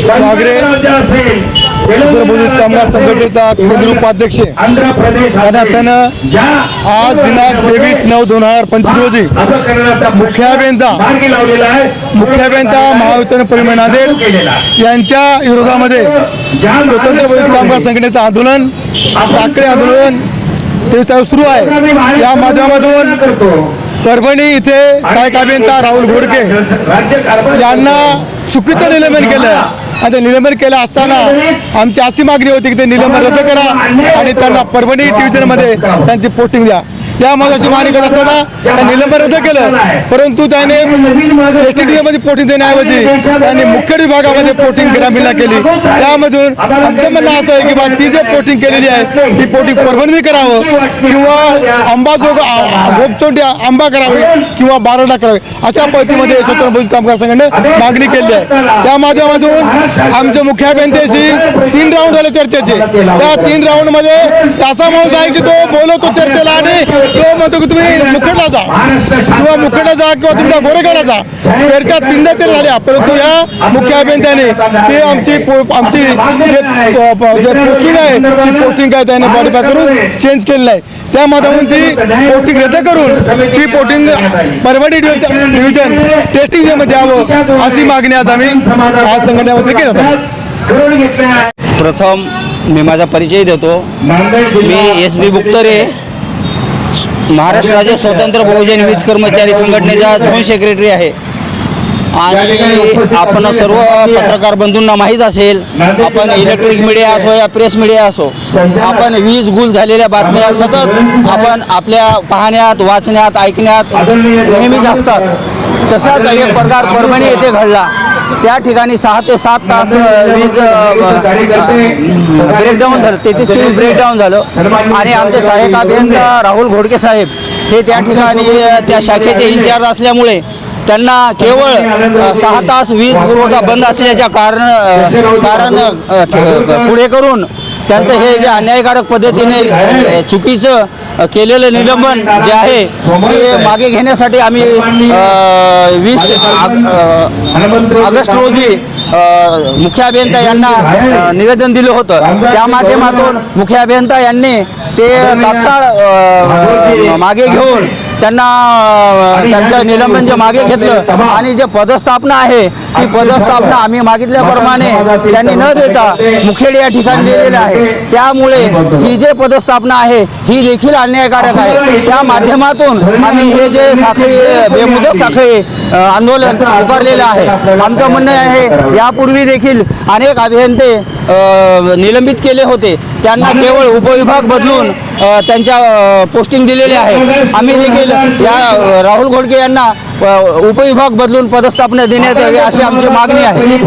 वागरे उत्तर भोजपुरी कामगार संघटनेचा केंद्रीय उपाध्यक्ष त्यानं आज दिनांक 23/9/2025 रोजी मुख्य अभियंता महावितरण परिमल नांदेड यांच्या विरोधामध्ये स्वतंत्र भोजपुरी कामगार संघटनेचं आंदोलन साखळी आंदोलन ते सुरू आहे। या माध्यमातून परभणी इथे सहाय्यक अभियंता राहुल घोडके यांना चुकीचं निलंबन केलं आणि ते निलंबन केलं असताना आमची अशी मागणी होती की ते निलंबन रद्द करा आणि त्यांना परभणी डिव्हिजनमध्ये त्यांची पोस्टिंग द्या। या माझ्याशी मागणी करत असताना त्यांनी निलंबन रद्द केलं, परंतु त्याने एसटीडीएमध्ये पोस्टिंग देण्याऐवजी त्यांनी मुख्य विभागामध्ये पोस्टिंग ग्रामीणला केली। त्यामधून आमचं म्हणणं असं आहे की बा ती जे पोस्टिंग केलेली आहे ती पोस्टिंग परभणी करावं किंवा गोपचोंडी आंबा करावी किंवा बारडा करावी अशा पद्धतीमध्ये स्वतंत्र भोजपुरी कामगार संघटनेने मागणी केली आहे। त्या माध्यमातून आमच्या मुख्य अभियंत्याशी 3 राऊंड झाले चर्चेचे। त्या 3 राऊंडमध्ये असा माणूस आहे की तो बोलवतो चर्चेला आणि तो म्हणतो की तुम्ही मुखेडला जा किंवा मुखेडला जा किंवा तुमच्या गोरेगावला जा। चर्चा 3दा तरी झाल्या, परंतु या मुख्य अभियंत्याने ते आमची जे पोस्टिंग आहे ती पोस्टिंग आहे त्याने मॉडिफाय करून चेंज केलेलं आहे। त्या माध्यमातून ती पोस्टिंग रद्द करून ती पोस्टिंग परभणी डिव्हिजन टेस्टिंगमध्ये द्यावं अशी मागणी आज आम्ही आज संघटनेमध्ये केली होती। प्रथम मी माझा परिचय देतो। मी SB बुक्तरे, महाराष्ट्र राज्य स्वतंत्र बहुजन वीज कर्मचारी संघटनेचा झोन सेक्रेटरी आहे आणि आपण सर्व पत्रकार बंधूंना माहीत असेल, आपण इलेक्ट्रिक मीडिया असो या प्रेस मीडिया असो, आपण वीज गुल झालेल्या बातम्या सतत आपण आपल्या पाहण्यात वाचण्यात ऐकण्यात नेहमीच असतात। तसाच एक प्रकार परभणी येथे घडला। त्या ठिकाणी 6 ते 7 तास वीज ब्रेकडाऊन झालं, 33 kV ब्रेकडाऊन झालं आणि आमचे सहाय्यक अभियंता राहुल घोडके साहेब हे त्या ठिकाणी त्या शाखेचे इंचार्ज असल्यामुळे त्यांना केवळ 6 तास वीज पुरवठा बंद असल्याच्या कारण पुढे करून त्यांचं हे जे अन्यायकारक पद्धतीने चुकीचं केलेलं निलंबन जे आहे ते मागे घेण्यासाठी आम्ही 20 ऑगस्ट रोजी मुख्य अभियंता यांना निवेदन दिलं होतं। त्या माध्यमातून मुख्य अभियंता यांनी ते तात्काळ मागे घेऊन त्यांचं निलंबन जे मागे घेतलं आणि जे पदस्थापना आहे ती पदस्थापना आम्ही मागितल्याप्रमाणे त्यांनी न देता मुखेड या ठिकाणी दिलेलं आहे। त्यामुळे ही जे पदस्थापना आहे ही देखील अन्यायकारक आहे। त्या माध्यमातून आम्ही हे जे साखळी बेमुदत साखळी आंदोलन पुकारलेलं आहे। आमचं म्हणणं आहे यापूर्वी देखील अनेक अभियंते निलंबित केले होते, त्यांना केवळ उपविभाग बदलून त्यांच्या पोस्टिंग दिलेले आहे। आम्ही देखील या राहुल घोडके यांना उपविभाग बदलून पदस्थापना देण्यात यावी अशी आमची मागणी आहे।